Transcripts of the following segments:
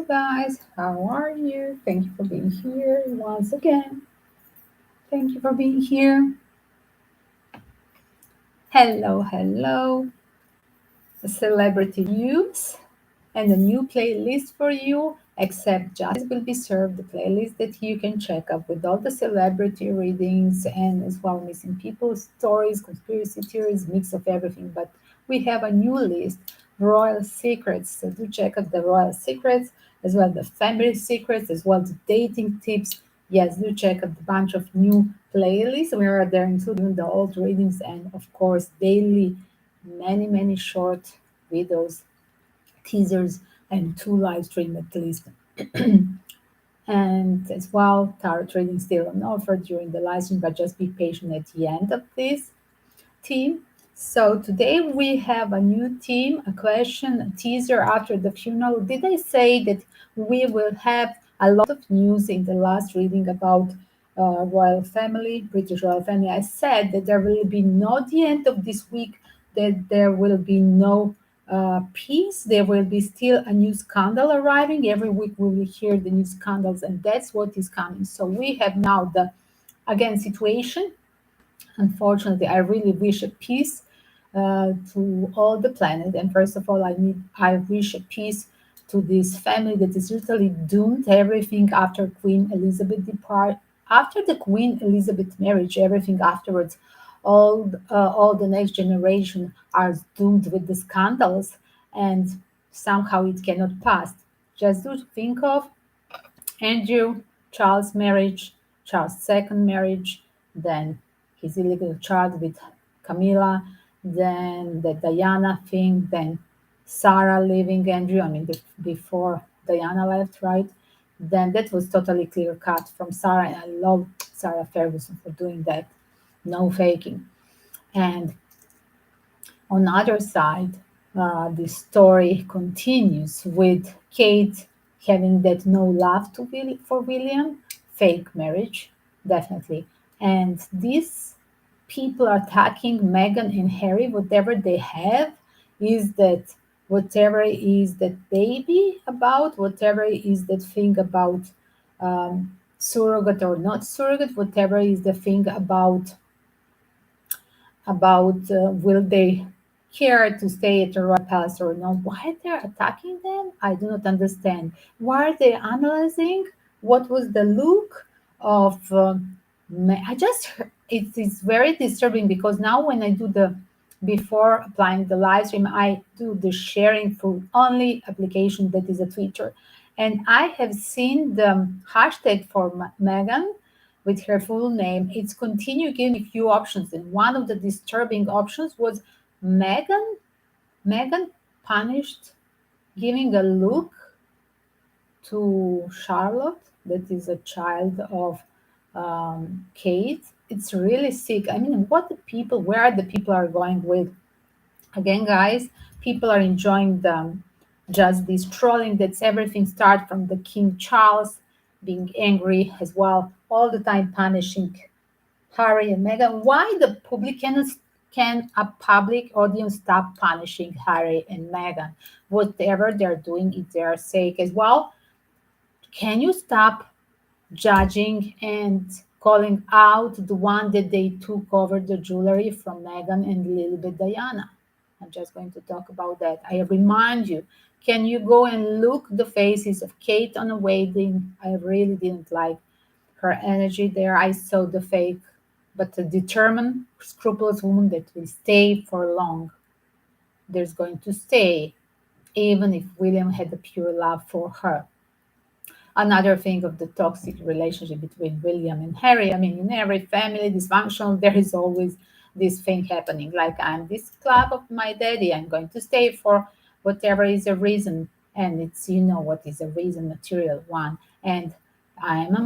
guys, how are you? Thank you for being here once again. Thank you for being here. Hello. Celebrity news and a new playlist for you. Except just will be served the playlist that you can check up with all the celebrity readings and as well missing people stories, conspiracy theories, mix of everything. But we have a new list, royal secrets. So do check out the royal secrets as well the family secrets as well the dating tips. Yes, do check out a bunch of new playlists where they're including the old readings and of course daily many short videos, teasers, and two live stream at least. And as well, tarot trading still on offer during the live stream, but just be patient at the end of this team. So today we have a new team, a question, a teaser after the funeral. Did I say that we will have a lot of news in the last reading about royal family, British royal family? I said that there will be no the end of this week, that there will be no peace. There will be still a new scandal arriving. Every week we will hear the new scandals, and that's what is coming. So we have now the again situation. Unfortunately, I really wish a peace to all the planet. And first of all, I wish a peace to this family that is literally doomed. Everything after Queen Elizabeth depart, after the Queen Elizabeth marriage, everything afterwards, all the next generation are doomed with the scandals, and somehow it cannot pass. Just do think of Andrew, Charles' marriage, Charles' second marriage, then his illegal child with Camilla, then the Diana thing, then Sarah leaving Andrew, before Diana left, right? Then that was totally clear cut from Sarah, and I love Sarah Ferguson for doing that. No faking. And on the other side, the story continues with Kate having that no love for William, fake marriage, definitely. And these people are attacking Meghan and Harry, whatever they have, is that whatever is that baby about, whatever is that thing about surrogate or not surrogate, whatever is the thing about will they care to stay at the royal palace or not. Why they're attacking them, I do not understand. Why are they analyzing what was the look of I just it is very disturbing because now when I do the before applying the live stream, I do the sharing through only application that is a Twitter. And I have seen the hashtag for Megan with her full name. It's continue giving me few options. And one of the disturbing options was Megan. Megan punished giving a look to Charlotte, that is a child of Kate. It's really sick. I mean, what the people, where the people are going with. Again, guys, people are enjoying them. Just this trolling. That's everything. Start from the King Charles being angry as well, all the time punishing Harry and Meghan. Why the public can a public audience stop punishing Harry and Meghan? Whatever they're doing is their sake as well. Can you stop judging and calling out the one that they took over the jewelry from Meghan and little bit Diana? I'm just going to talk about that. I remind you, can you go and look the faces of Kate on a wedding? I really didn't like her energy there. I saw the fake, but a determined, scrupulous woman that will stay for long. There's going to stay, even if William had a pure love for her. Another thing of the toxic relationship between William and Harry. I mean, in every family dysfunctional, there is always this thing happening. Like, I'm this club of my daddy, I'm going to stay for whatever is a reason. And it's, you know, what is a reason, material one. And I'm a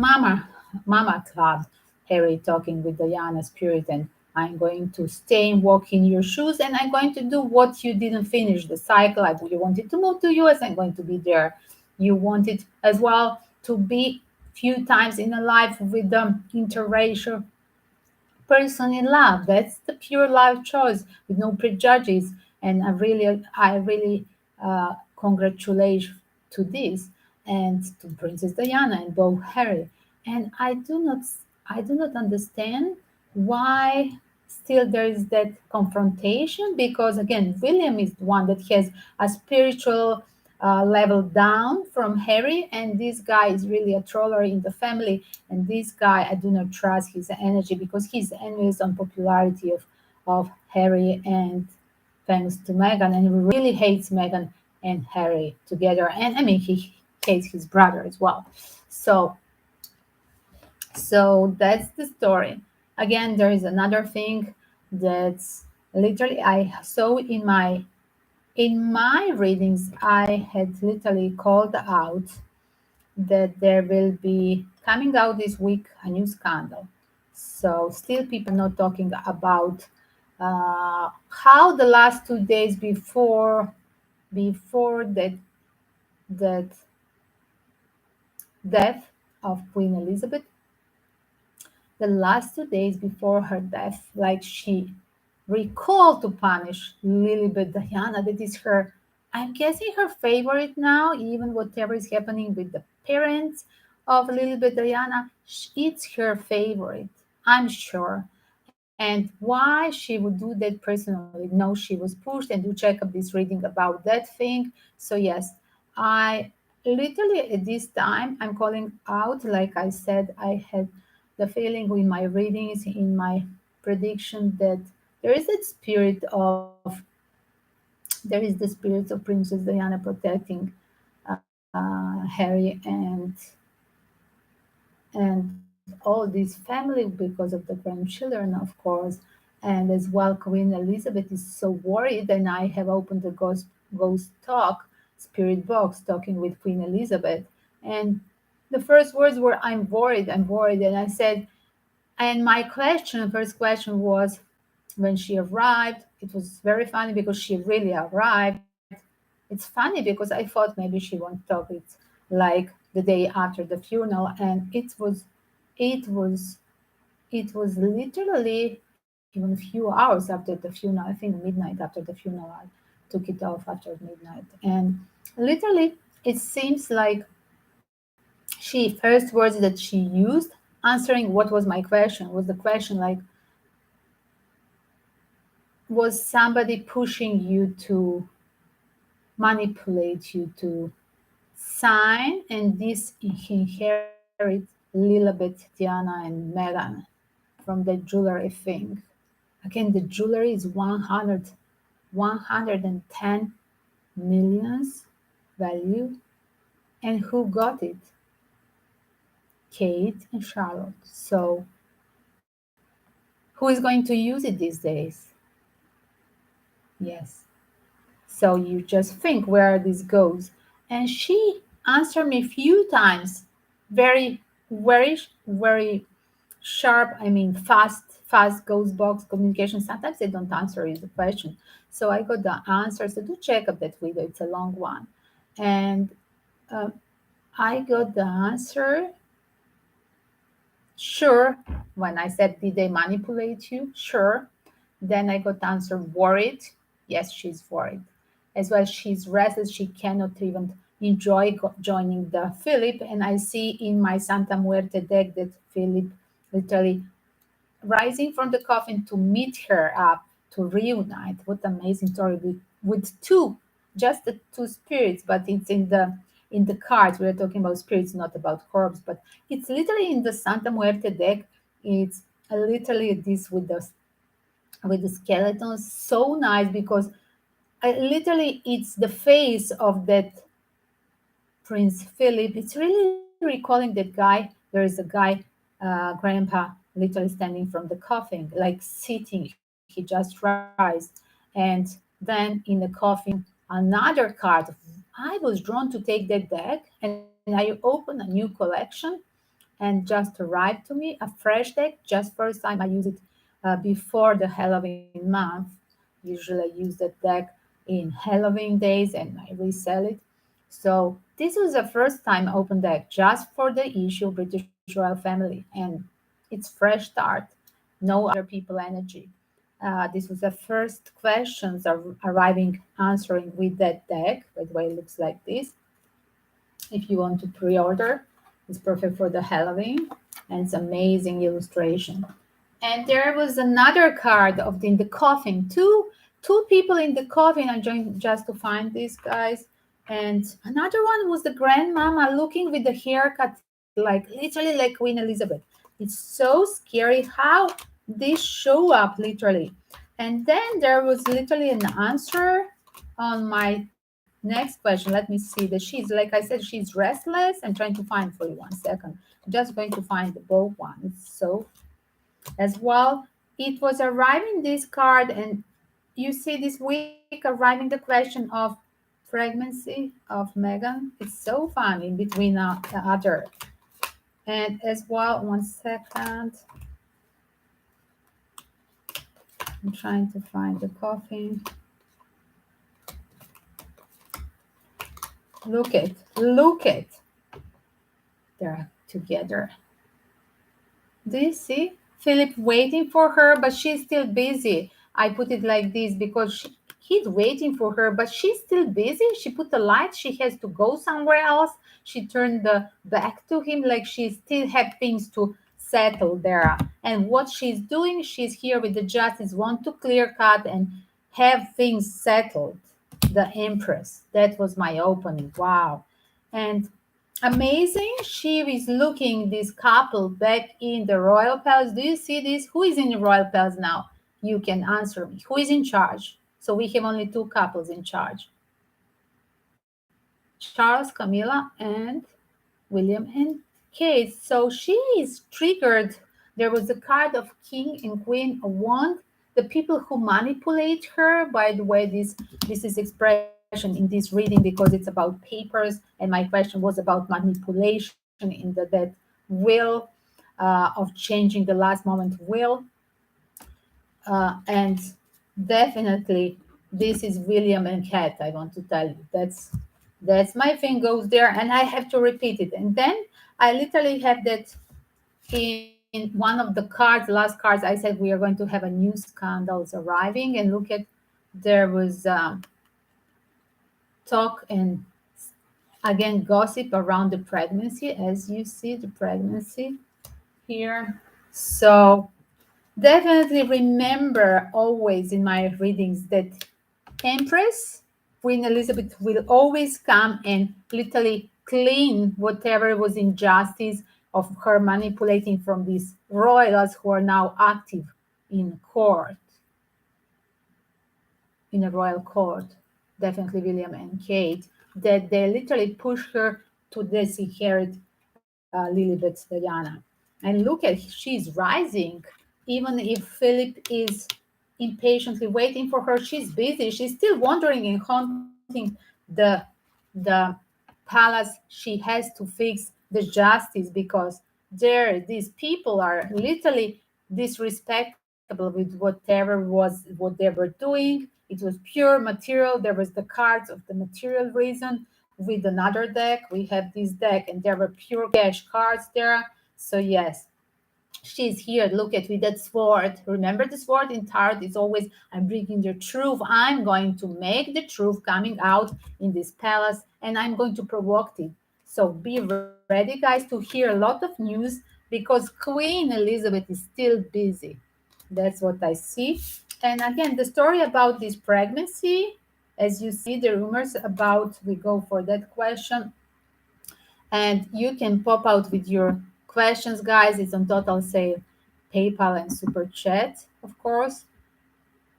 mama club. Harry talking with Diana spirit, and I'm going to stay and walk in your shoes, and I'm going to do what you didn't finish the cycle. Like, you wanted to move to US, I'm going to be there. You wanted as well to be few times in a life with the interracial person in love. That's the pure life choice with no prejudice. And I really congratulate to this. and to Princess Diana and both Harry. And I do not understand why still there is that confrontation, because again William is the one that has a spiritual level down from Harry, and this guy is really a troller in the family. And this guy, I do not trust his energy, because he's envious on popularity of Harry, and thanks to Meghan, and he really hates Meghan and Harry together. And I mean, he hates his brother as well. So, so that's the story. Again, there is another thing that's literally I saw in my readings. I had literally called out that there will be coming out this week a new scandal. So still people are not talking about how the last 2 days before that death of Queen Elizabeth, the last 2 days before her death, like she recalled to punish Lilibet Diana. That is her, I'm guessing, her favorite now, even whatever is happening with the parents of Lilibet Diana, it's her favorite, I'm sure. And why she would do that personally? No, she was pushed, and do check up this reading about that thing. So yes, I literally at this time I'm calling out, like I said, I had the feeling with my readings, in my prediction, that there is that spirit of there is the spirit of Princess Diana protecting Harry and all this family because of the grandchildren, of course. And as well, Queen Elizabeth is so worried, and I have opened the ghost talk spirit box talking with Queen Elizabeth. And the first words were, I'm worried. And I said, and my question, first question was, when she arrived, it was very funny because she really arrived. It's funny because I thought maybe she won't talk it like the day after the funeral, and it was it was literally even a few hours after the funeral. I think midnight after the funeral. I took it off after midnight, and literally, it seems like she first words that she used answering what was my question was the question like, was somebody pushing you to manipulate you to sign and disinherit Lilibet, Diana, and Meghan from the jewelry thing? Again, the jewelry is 110 millions value. And who got it? Kate and Charlotte. So who is going to use it these days? Yes. So you just think where this goes. And she answered me a few times, very, very sharp, I mean, fast ghost box communication. Sometimes they don't answer you the question. So I got the answer. So do check up that video. It's a long one. And uh, I got the answer. Sure. When I said, did they manipulate you? Sure. Then I got the answer, worried. Yes, she's worried. As well, she's restless. She cannot even enjoy joining the Philip. And I see in my Santa Muerte deck that Philip literally rising from the coffin to meet her up to reunite. What amazing story with two, just the two spirits, but it's in the cards. We're talking about spirits, not about corpse, but it's literally in the Santa Muerte deck. It's literally this with the skeletons. So nice because literally it's the face of that Prince Philip. It's really recalling that guy. There is a guy, grandpa, literally standing from the coffin, like sitting. He just rise. And then in the coffin, another card. I was drawn to take that deck and I opened a new collection and just arrived to me a fresh deck. Just first time I use it before the Halloween month. Usually I use that deck in Halloween days and I resell it. So this was the first time I opened deck just for the issue British Royal Family, and it's fresh start, no other people energy. This was the first questions arriving answering with that deck. By the way, it looks like this. if you want to pre-order. It's perfect for the Halloween, and it's amazing illustration. And there was another card of in the coffin. Two people in the coffin. I'm trying just to find these guys. And another one was the grandmama looking with the haircut, like literally like Queen Elizabeth. It's so scary how this show up literally. And then there was literally an answer on my next question. Let me see that she's, like I said, she's restless. I'm trying to find for you 1 second. I'm just going to find the both one. It's so as well. It was arriving this card, and you see this week arriving the question of pregnancy of Meghan. It's so fun in between the other. And as well, 1 second. I'm trying to find the coffin. Look it. They're together. Do you see Philip waiting for her, but she's still busy? I put it like this because he's waiting for her, but she's still busy. She put the light. She has to go somewhere else. She turned the back to him like she still have things to settle there. And what she's doing, she's here with the justice, want to clear cut and have things settled. The Empress. That was my opening. Wow. And amazing. She is looking this couple back in the royal palace. Do you see this? Who is in the royal palace now? You can answer me. Who is in charge? So we have only two couples in charge. Charles, Camilla, and William and Kate. So she is triggered. There was a card of king and queen, a wand. The people who manipulate her, by the way, this is expression in this reading because it's about papers, and my question was about manipulation in that will of changing the last moment will. And definitely this is William and Kat. I want to tell you that's my thing goes there, and I have to repeat it. And then I literally have that in one of the cards, last cards. I said we are going to have a new scandals arriving, and look at there was talk and again gossip around the pregnancy, as you see the pregnancy here. So definitely remember always in my readings that Empress Queen Elizabeth will always come and literally clean whatever was injustice of her manipulating from these royals who are now active in court, in a royal court. Definitely William and Kate, that they literally push her to disinherit Lilibet Diana. And look at, she's rising. Even if Philip is impatiently waiting for her, she's busy. She's still wandering and haunting the palace. She has to fix the justice because there these people are literally disrespectable with what they were doing. It was pure material. There was the cards of the material reason with another deck. We have this deck, and there were pure cash cards there. So yes, she's here. Look at with that sword. Remember the sword in tarot is always I'm bringing the truth. I'm going to make the truth coming out in this palace, and I'm going to provoke it. So be ready, guys, to hear a lot of news because Queen Elizabeth is still busy. That's what I see. And again, the story about this pregnancy, as you see, the rumors about, we go for that question, and you can pop out with your questions, guys. It's on total sale, PayPal and Super Chat, of course.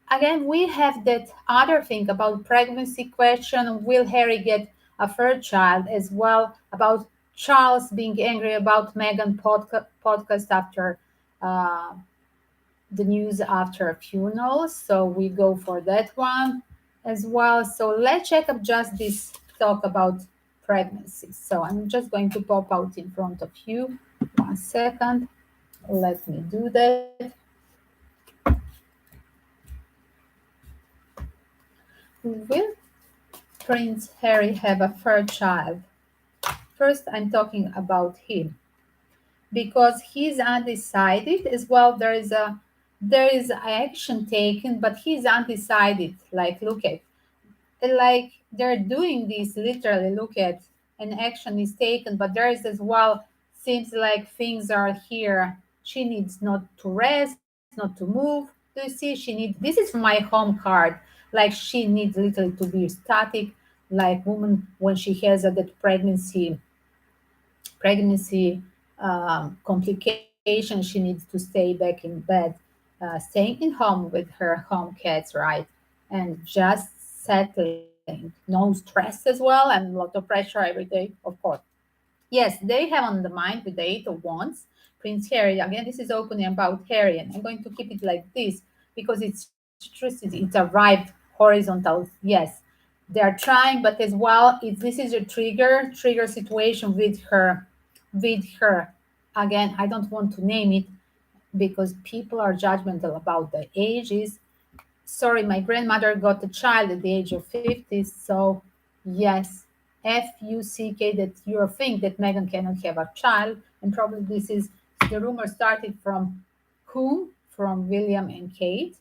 Again, we have that other thing about pregnancy question. Will Harry get a third child as well? About Charles being angry about Meghan podcast after uh, the news after a funeral. So we go for that one as well. So let's check up just this talk about pregnancy. So I'm just going to pop out in front of you. 1 second. Let me do that. Will Prince Harry have a third child? First, I'm talking about him because he's undecided as well. There is action taken, but he's undecided. Like look at, like they're doing this literally. Look at, an action is taken, but there is as well, seems like things are here. She needs not to rest, not to move. Do you see? She needs, this is from my home card. Like she needs literally to be static, like woman when she has that pregnancy complication, she needs to stay back in bed, staying in home with her home cats, right? And just settling. No stress as well, and a lot of pressure every day, of course. Yes, they have on the mind with the Eight of Wands, Prince Harry. Again, this is opening about Harry, and I'm going to keep it like this because it's true. It arrived horizontal. Yes, they are trying, but as well, this is a trigger situation with her. Again, I don't want to name it because people are judgmental about the ages. Sorry, my grandmother got a child at the age of 50, so yes, fuck that you think that Meghan cannot have a child, and probably this is the rumor started from whom? From William and Kate.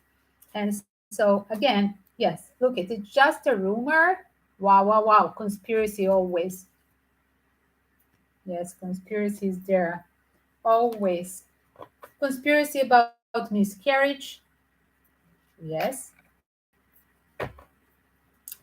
And so again, yes, look, it's just a rumor. Wow, wow, wow, conspiracy always. Yes, conspiracy is there always. Conspiracy about miscarriage. Yes,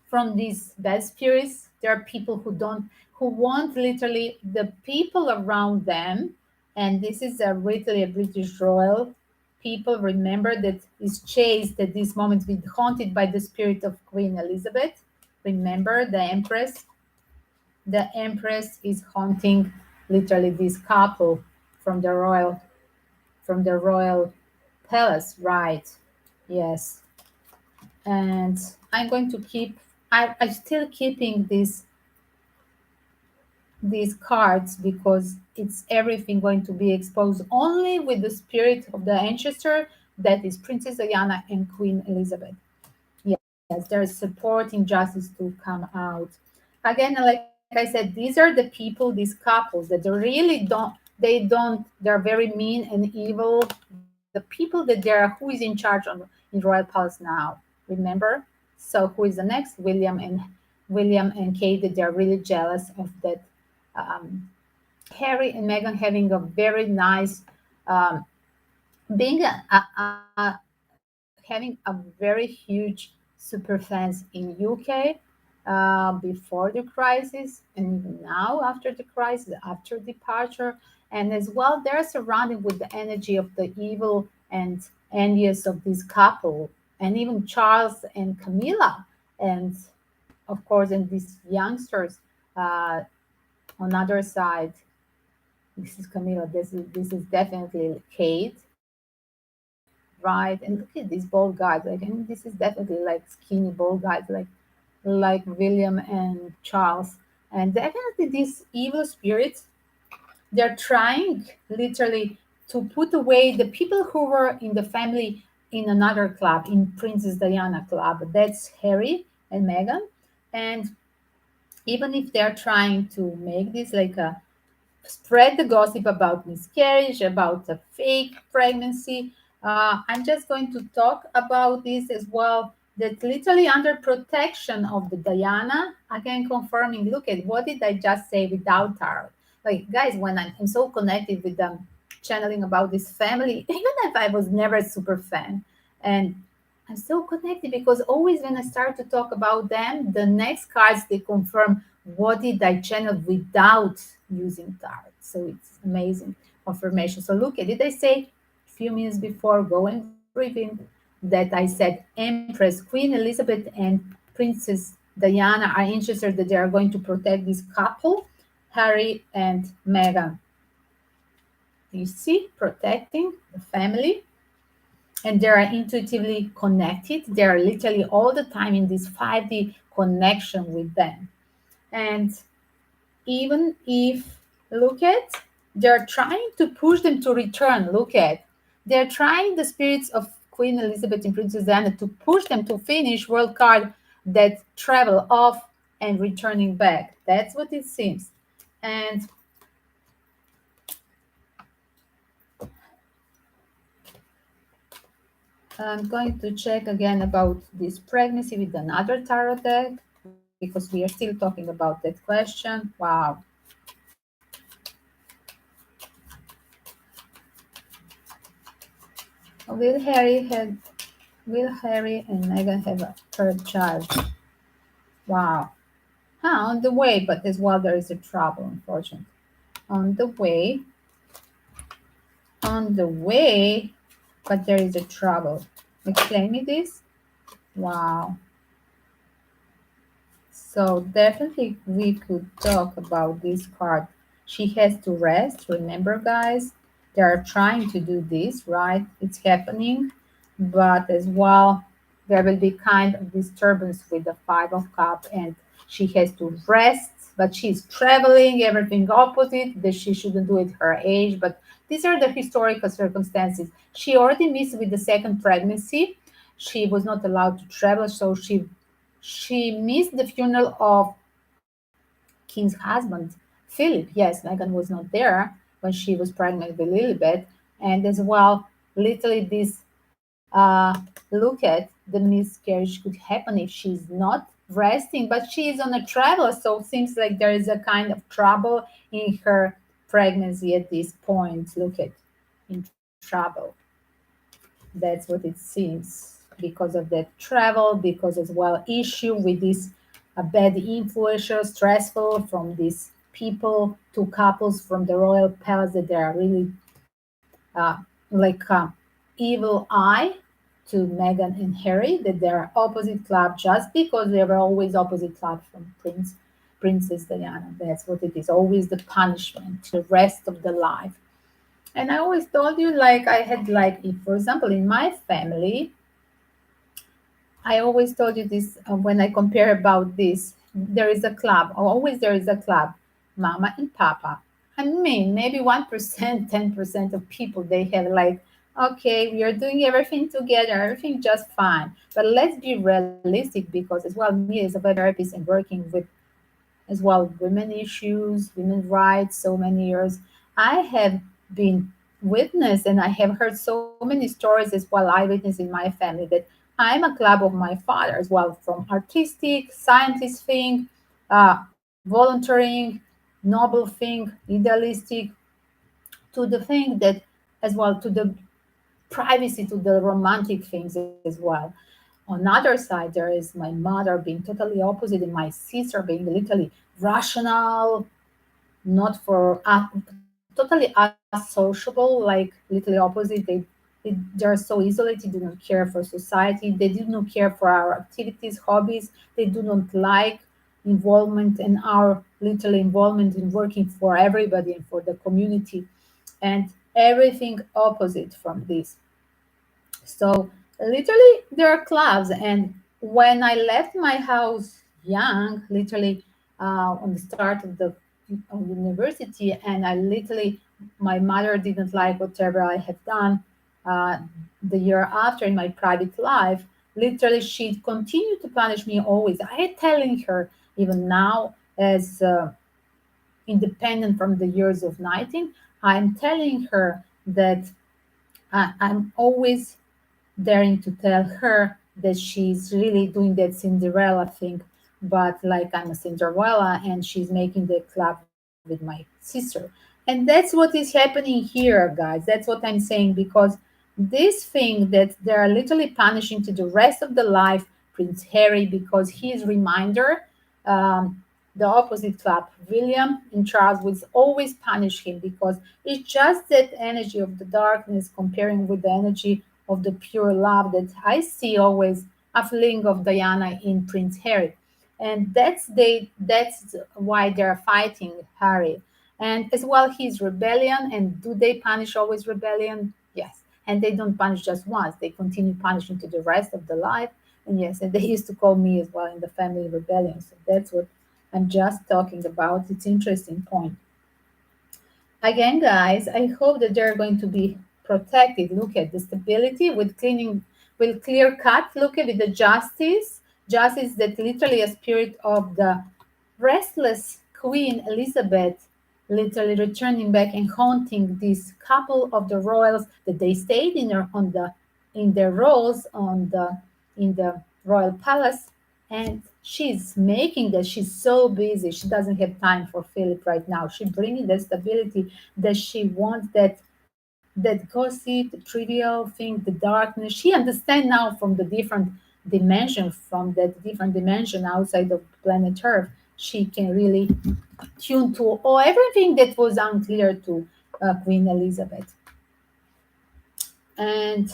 from these bad spirits. There are people who want literally the people around them, and this is a literally a British royal. People remember that is chased at this moment, be haunted by the spirit of Queen Elizabeth. Remember the Empress. The Empress is haunting literally this couple from the royal palace, right? Yes, and I'm going to keep. I'm still keeping these cards because it's everything going to be exposed only with the spirit of the ancestor, that is Princess Diana and Queen Elizabeth. Yes, they're supporting justice to come out. Again, like I said, these are the people, these couples that they really they're very mean and evil. The people that they're, who is in charge in Royal Palace now? Remember? So who is the next? William and Kate, that they're really jealous of that. um, Harry and Meghan having a very nice, um, being having a very huge super fans in UK before the crisis, and even now after the crisis, after departure, and as well they're surrounded with the energy of the evil and envious of this couple, and even Charles and Camilla, and of course, and these youngsters uh, on other side. This is Camila. This is definitely Kate, right? And look at these bald guys. Like, and this is definitely like skinny bald guys, like William and Charles. And definitely these evil spirits, they're trying literally to put away the people who were in the family in another club, in Princess Diana club. That's Harry and Meghan. And even if they're trying to make this like a spread the gossip about miscarriage, about a fake pregnancy. I'm just going to talk about this as well. That literally under protection of the Diana, again confirming. Look at what did I just say without tarot? Like guys, when I'm so connected with them, channeling about this family, even if I was never a super fan, and I'm so connected because always when I start to talk about them, the next cards they confirm what did I channel without using tarot. So it's amazing confirmation. So look at it. I say a few minutes before, go and breathe in, that I said Empress, Queen Elizabeth, and Princess Diana are interested that they are going to protect this couple, Harry and Meghan. You see, protecting the family, and they are intuitively connected. They are literally all the time in this 5D connection with them. And even if, look at, they're trying to push them to return. Look at, they're trying, the spirits of Queen Elizabeth and Princess Diana, to push them to finish world card that travel off and returning back. That's what it seems. And I'm going to check again about this pregnancy with another tarot deck. because we are still talking about that question. Wow. Will Harry had Will Harry and Meghan have a third child? Wow. On the way, but as well there is a trouble, unfortunately. On the way, on the way, but there is a trouble. Explain me this. Wow. So definitely we could talk about this card. She has to rest. Remember, guys, they are trying to do this, right? It's happening, but as well, there will be kind of disturbance with the Five of Cups, and she has to rest. But she's traveling, everything opposite. That she shouldn't do it her age, but these are the historical circumstances. She already missed with the second pregnancy. She was not allowed to travel, so she missed the funeral of King's husband, Philip. Yes, Meghan was not there when she was pregnant with Elizabeth. And as well, literally, this look at the miscarriage could happen if she's not resting, but she is on a travel. So it seems like there is a kind of trouble in her pregnancy at this point. Look at in trouble. That's what it seems because of that travel, because as well issue with this bad influencer, stressful from these people, two couples from the royal palace that they are really like evil eye to Meghan and Harry, that they're opposite club just because they were always opposite club from Princess Diana. That's what it is. Always the punishment, the rest of the life. And I always told you, like I had, like, if for example in my family, I always told you this when I compare about this. There is a club. Always there is a club, Mama and Papa. I mean, maybe 1%, 10% of people they have like, okay, we are doing everything together, everything just fine. But let's be realistic because as well, me as a therapist and working with as well women issues, women rights, so many years. I have been witness and I have heard so many stories as well, eyewitness in my family that I'm a club of my father as well, from artistic, scientist thing, volunteering, noble thing, idealistic, to the thing that as well to the privacy, to the romantic things as well. On the other side, there is my mother being totally opposite, and my sister being literally rational, not for totally unsociable, like literally opposite. They're so isolated, they do not care for society, they do not care for our activities, hobbies, they do not like involvement and our little involvement in working for everybody and for the community, and everything opposite from this. So literally there are clubs, and when I left my house young, literally on the start of university, and I literally my mother didn't like whatever I had done uh, the year after in my private life. Literally, she continued to punish me always. I had telling her even now as independent from the years of 19, I'm telling her that I'm always daring to tell her that she's really doing that Cinderella thing, but like I'm a Cinderella and she's making the club with my sister. And that's what is happening here, guys. That's what I'm saying because this thing that they're literally punishing to the rest of the life Prince Harry because his reminder, the opposite club, William and Charles, would always punish him because it's just that energy of the darkness comparing with the energy of the pure love that I see always a feeling of Diana in Prince Harry. And that's why they're fighting Harry. And as well his rebellion. And do they punish always rebellion? Yes. And they don't punish just once, they continue punishing to the rest of the life. And yes, and they used to call me as well in the family rebellion. So that's what I'm just talking about. It's interesting point. Again, guys, I hope that they're going to be protected. Look at the stability with cleaning, with clear cut. Look at it, the justice. Justice that literally a spirit of the restless Queen Elizabeth, literally returning back and haunting this couple of the royals that they stayed in their roles on the in the royal palace. And she's making that. She's so busy. She doesn't have time for Philip right now. She's bringing the stability that she wants, that gossip, the trivial thing, the darkness. She understands now from the different dimension, from that different dimension outside of planet Earth. She can really tune to all everything that was unclear to Queen Elizabeth. And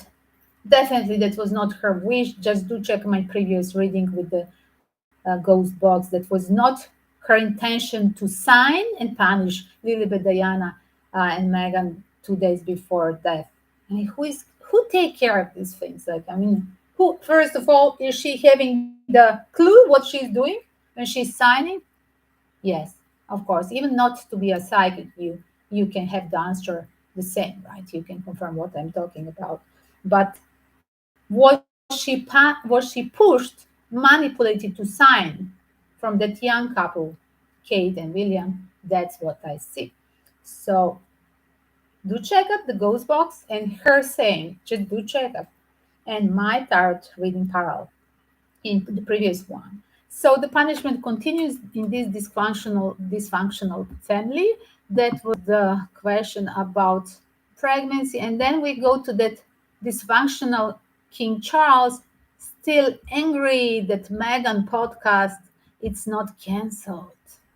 definitely that was not her wish. Just do check my previous reading with the ghost box. That was not her intention to sign and punish Lilibet, Diana, and Meghan 2 days before death. I mean, who take care of these things? Like, I mean, who first of all is she having the clue what she's doing when she's signing? Yes, of course. Even not to be a psychic, you can have the answer the same, right? You can confirm what I'm talking about. But what she pushed, manipulated to sign from that young couple, Kate and William, that's what I see. So do check up the ghost box and her saying, just do check up, and my tarot reading parallel in the previous one. So the punishment continues in this dysfunctional family. That was the question about pregnancy, and then we go to that dysfunctional King Charles, still angry that Meghan podcast it's not cancelled.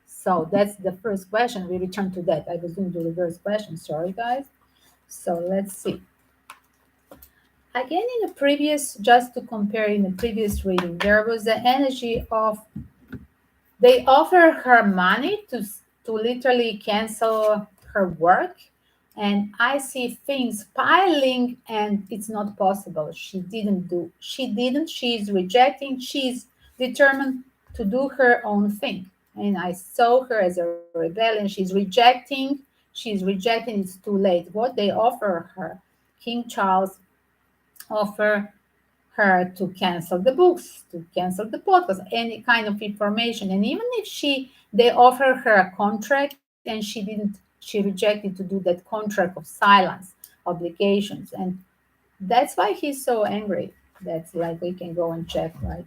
So that's the first question. We return to that. I was doing the reverse question. Sorry, guys. So let's see. Again, in the previous, just to compare, in the previous reading, there was the energy of they offer her money to literally cancel her work, and I see things piling, and it's not possible. She's rejecting. She's determined to do her own thing, and I saw her as a rebellion. She's rejecting. It's too late. What they offer her, King Charles offer her to cancel the books, to cancel the podcast, any kind of information. And even if they offer her a contract and she rejected to do that contract of silence, obligations. And that's why he's so angry. That's like we can go and check, right?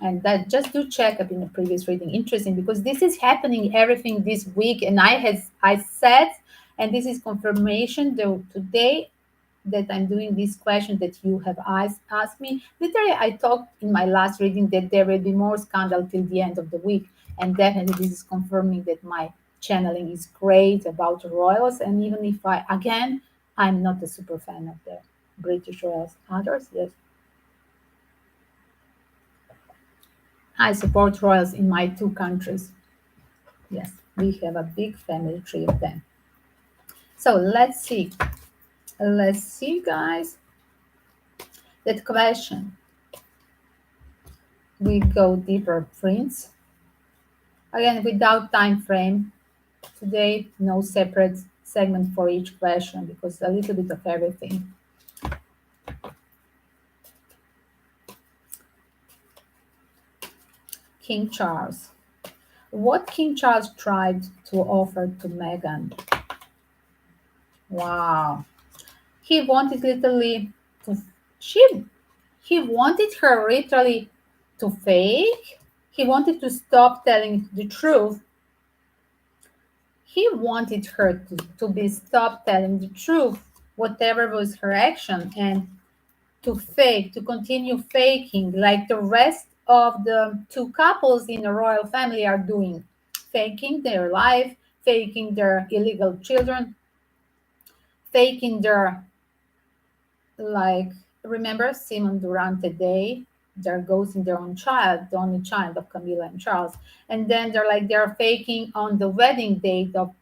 And that just do check up in the previous reading. Interesting because this is happening everything this week. And I said, and this is confirmation though today that I'm doing this question that you have asked me. Literally, I talked in my last reading that there will be more scandal till the end of the week. And definitely, this is confirming that my channeling is great about royals. And even if again, I'm not a super fan of the British royals. Others, yes. I support royals in my two countries. Yes, we have a big family tree of them. So let's see. Let's see, guys. That question. We go deeper, Prince. Again, without time frame. Today, no separate segment for each question because a little bit of everything. King Charles. What King Charles tried to offer to Meghan? Wow. He wanted literally to she he wanted her literally to fake. He wanted to stop telling the truth. He wanted her to be stopped telling the truth, whatever was her action, and to fake, to continue faking like the rest of the two couples in the royal family are doing, faking their life, faking their illegal children, faking their, like, remember Simon Durante Day? They're ghosting their own child, the only child of Camilla and Charles. And then they're faking on the wedding date of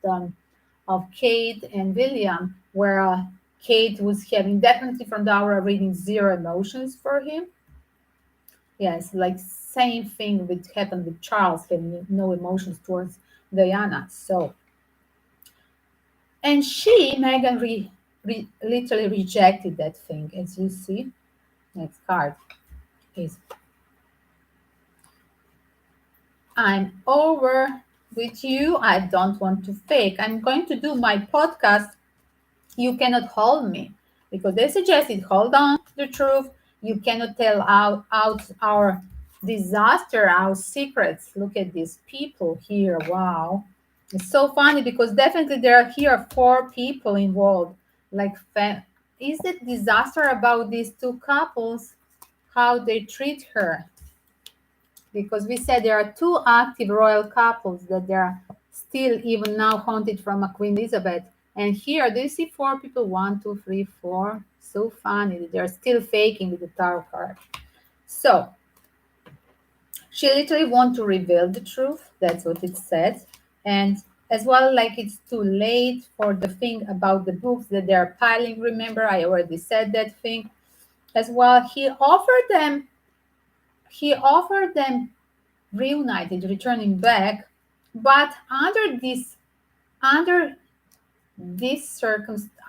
Kate and William, where Kate was having definitely from the aura reading zero emotions for him. Yes, like same thing with happened with Charles having no emotions towards Diana. So, and Meghan, literally rejected that thing, as you see. Next card is I'm over with you. I don't want to fake. I'm going to do my podcast. You cannot hold me because they suggested hold on the truth. You cannot tell out our disaster, our secrets. Look at these people here. Wow. It's so funny because definitely there are here four people involved. Like, is it disaster about these two couples, how they treat her? Because we said there are two active royal couples that they are still even now haunted from a Queen Elizabeth. And here, do you see four people? One, two, three, four. So funny that they're still faking with the tarot card. So she literally want to reveal the truth. That's what it says. And as well, like it's too late for the thing about the books that they're piling. Remember, I already said that thing. As well, he offered them reunited, returning back, but under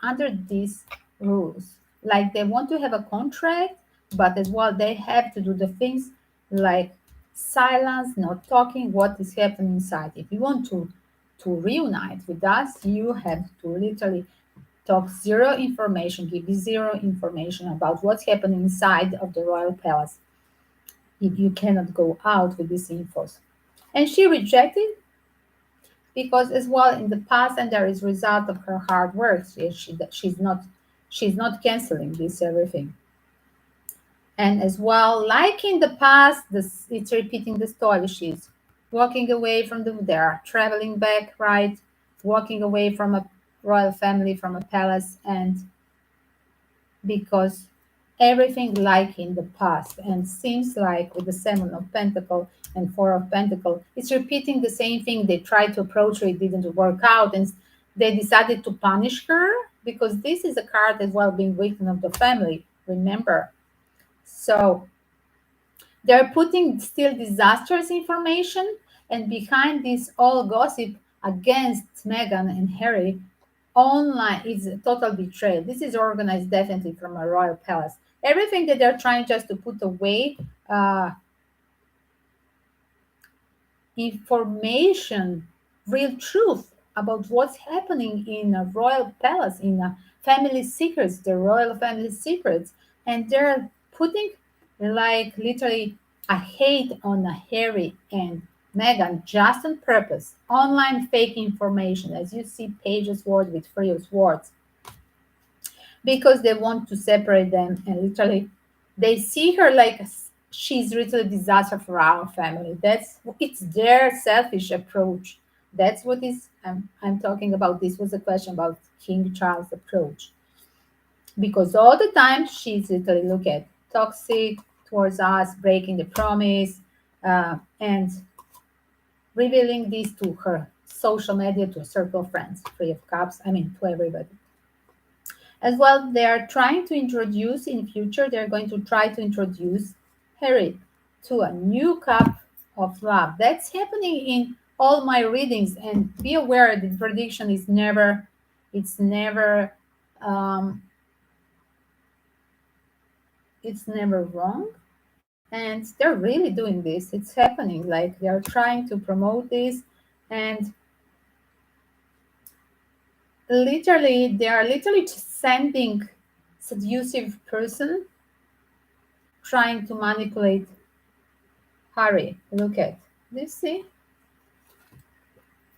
under these rules, like they want to have a contract, but as well they have to do the things like silence, not talking what is happening inside. If you want to reunite with us, you have to literally talk zero information, give you zero information about what's happening inside of the royal palace. If you cannot go out with these infos. And she rejected because as well in the past, and there is result of her hard work. She's not canceling this everything. And as well, like in the past, it's repeating the story. She's walking away from they're traveling back, right? Walking away from a royal family, from a palace, and because everything like in the past, and seems like with the Seven of Pentacle and Four of Pentacle, it's repeating the same thing. They tried to approach her, it didn't work out, and they decided to punish her because this is a card as well, being victim of the family, remember. So they're putting still disastrous information, and behind this all gossip against Meghan and Harry online is a total betrayal. This is organized definitely from a royal palace. Everything that they're trying just to put away, uh, information, real truth about what's happening in a royal palace, in a family secrets, the royal family secrets, and they're putting like literally a hate on a Harry and Meghan just on purpose. Online fake information, as you see, pages word with free words, because they want to separate them, and literally they see her like she's really a disaster for our family. It's their selfish approach. That's what is I'm talking about. This was a question about King Charles' approach, because all the time she's literally look at toxic towards us, breaking the promise, and revealing this to her social media, to a circle of friends, Three of Cups, I mean to everybody. As well, they are trying to introduce in future, they're going to try to introduce Harry to a new cup of love. That's happening in all my readings, and be aware the prediction is never, it's never, um, it's never wrong. And they're really doing this. It's happening. Like they're trying to promote this, and literally, they are literally just sending seductive person trying to manipulate Harry. Look at this. See,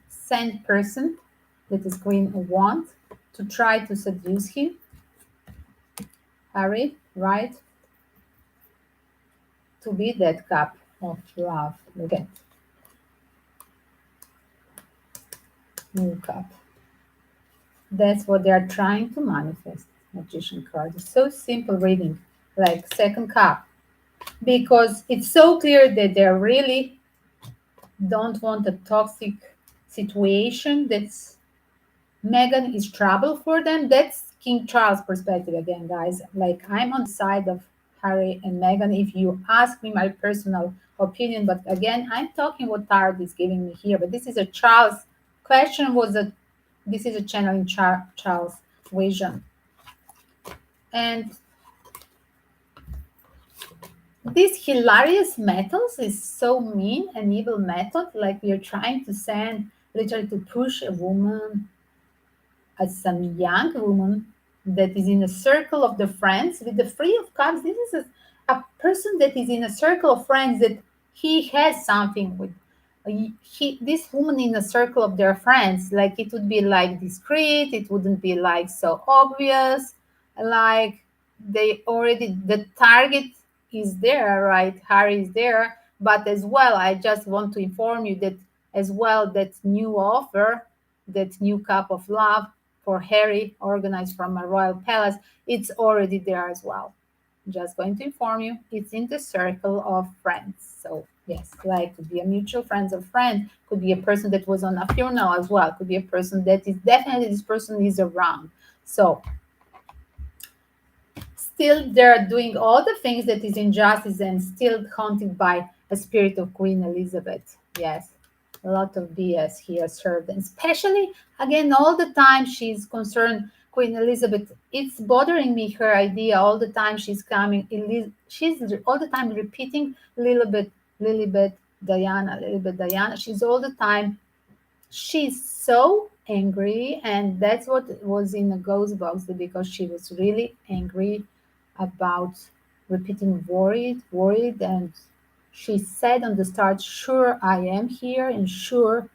send person that is Queen of Wands to try to seduce him. Harry, right? To be that cup of love. Look at new cup. That's what they are trying to manifest. Magician card. It's so simple reading, like second cup, because it's so clear that they really don't want a toxic situation. That's Meghan is trouble for them. That's King Charles' perspective again, guys. Like I'm on the side of Harry and Meghan. If you ask me my personal opinion, but again, I'm talking what Tarot is giving me here. But this is a Charles question. This is a channel in Charles' vision, and this hilarious methods is so mean and evil method. Like we are trying to send literally to push a woman, as some young woman that is in a circle of the friends with the Three of Cups. This is a person that is in a circle of friends that he has something with this woman in a circle of their friends. Like it would be like discreet, it wouldn't be like so obvious. Like they already the target is there, right? Harry is there, but as well, I just want to inform you that as well that new offer, that new cup of love for Harry, organized from a royal palace, it's already there as well. Just going to inform you, it's in the circle of friends. So yes, like could be a mutual friends of friend, could be a person that was on a funeral as well, could be a person that is definitely this person is around. So still they're doing all the things that is injustice and still haunted by a spirit of Queen Elizabeth. Yes, a lot of BS here served, and especially again all the time she's concerned. Queen Elizabeth, it's bothering me her idea all the time. She's coming, she's all the time repeating Lilibet, Lilibet, Diana, Lilibet, Diana. She's all the time, she's so angry, and that's what was in the ghost box, because she was really angry about repeating worried, worried, and she said on the start, sure I am here, and sure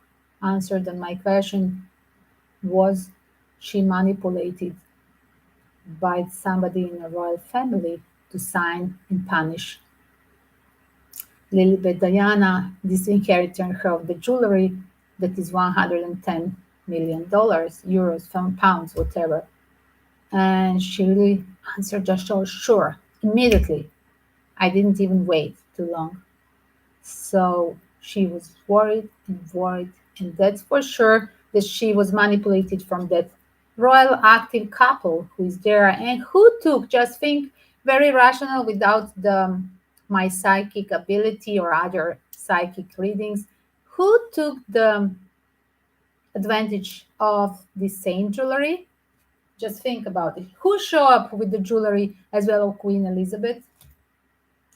answered on my question was she manipulated by somebody in a royal family to sign and punish Lilibet Diana, disinheriting her of the jewelry that is $110 million, euros, pounds, whatever. And she really answered just so sure, immediately. I didn't even wait too long. So she was worried, and that's for sure that she was manipulated from that royal active couple who is there and who took, just think, very rational without the my psychic ability or other psychic readings, who took the advantage of the same jewelry. Just think about it. Who show up with the jewelry as well of Queen Elizabeth?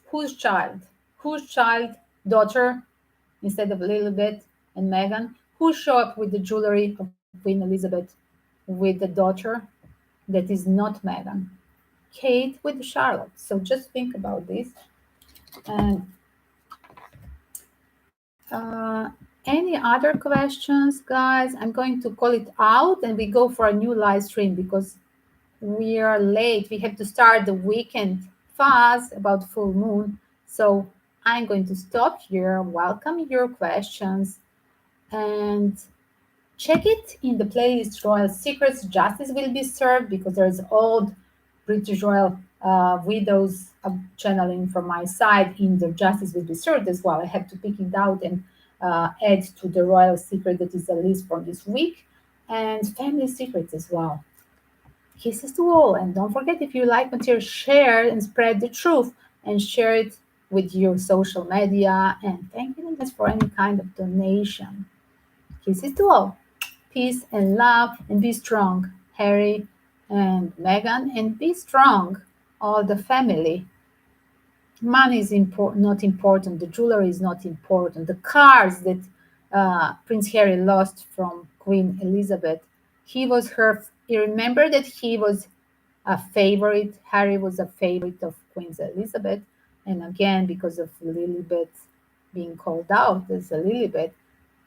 Whose child? Whose child, daughter, instead of Elizabeth and Meghan? Who show up with the jewelry of Queen Elizabeth with the daughter that is not Meghan? Kate with Charlotte. So just think about this. And any other questions, guys? I'm going to call it out and we go for a new live stream because we are late. We have to start the weekend fast about full moon. So I'm going to stop here, welcome your questions, and check it in the playlist Royal Secrets. Justice will be served because there's old British Royal widows channeling from my side in the Justice will be served as well. I have to pick it out and add to the Royal Secret that is a list from this week, and Family Secrets as well. Kisses to all. And don't forget, if you like material, share and spread the truth and share it with your social media. And thank you for any kind of donation. Kisses to all. Peace and love, and be strong, Harry and Meghan, and be strong, all the family. Money is not important. The jewelry is not important. The cars that Prince Harry lost from Queen Elizabeth, he was her. You remember that he was a favorite. Harry was a favorite of Queen Elizabeth, and again because of Lilibet being called out as a Lilibet,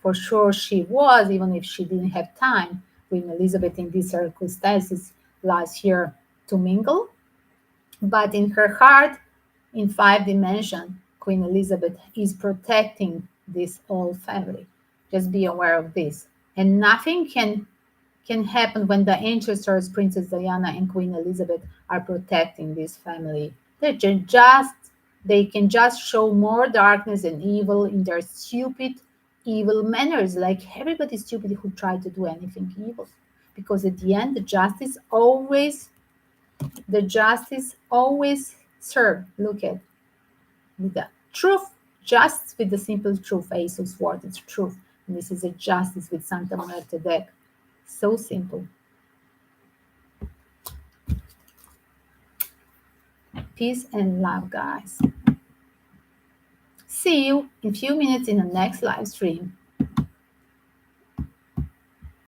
for sure she was, even if she didn't have time. Queen Elizabeth in these circumstances last year to mingle, but in her heart, in 5 dimension, Queen Elizabeth is protecting this whole family. Just be aware of this. And nothing can happen when the ancestors, Princess Diana and Queen Elizabeth, are protecting this family. They can just show more darkness and evil in their stupid, evil manners, like everybody stupid who tried to do anything evil. Because at the end, the justice always serve. Look at the truth, just with the simple truth. Ace of Swords, it's truth. And this is a justice with Santa Muerte deck. So simple. Peace and love, guys. See you in a few minutes in the next live stream.